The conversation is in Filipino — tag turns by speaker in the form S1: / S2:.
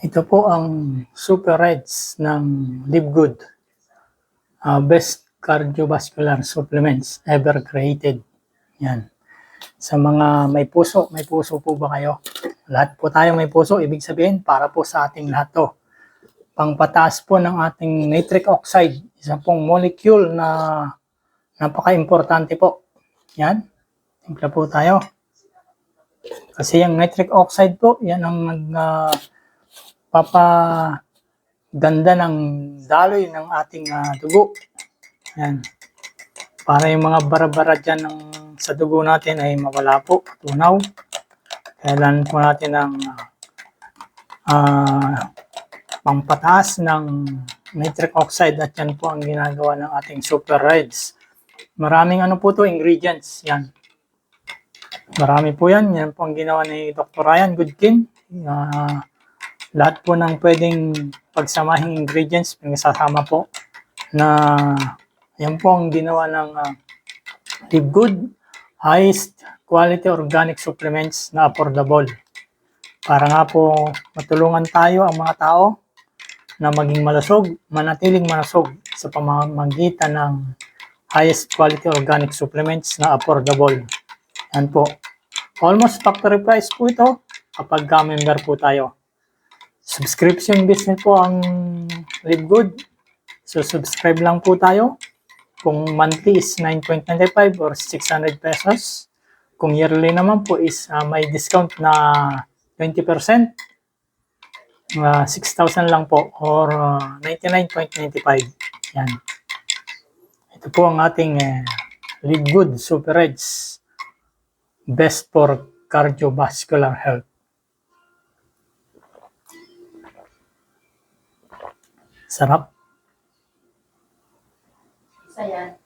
S1: Ito po ang Super Reds ng Live Good. Best cardiovascular supplements ever created. Yan. Sa mga may puso po ba kayo? Lahat po tayo may puso, ibig sabihin para po sa ating lahat to. Pangpataas po ng ating nitric oxide, isang pong molecule na napaka-importante po. Yan. Timpla po tayo. Kasi yung nitric oxide po, yan ang papaganda ng daloy ng ating dugo. Yan. Para yung mga bara-bara dyan sa dugo natin ay mawala po, tunaw. Kailan po natin ang pampataas ng nitric oxide at yan po ang ginagawa ng ating Super Reds. Maraming po to ingredients. Yan. Marami po yan. Yan po ang ginawa ni Dr. Ryan Goodkin. Lahat po ng pwedeng pagsamahing ingredients pinasasama po na yan po ang ginawa ng Live Good, highest quality organic supplements na affordable. Para nga po matulungan tayo ang mga tao na maging malusog, manatiling malusog sa pamamagitan ng highest quality organic supplements na affordable. Yan po. Almost factory price po ito kapag member po tayo. Subscription business po ang Live Good. So subscribe lang po tayo. Kung monthly is 9.95 or 600 pesos. Kung yearly naman po is may discount na 20%. 6,000 lang po or 99.95. Yan. Ito po ang ating Live Good Super Reds. Best for cardiovascular health. Sarap.
S2: Saya.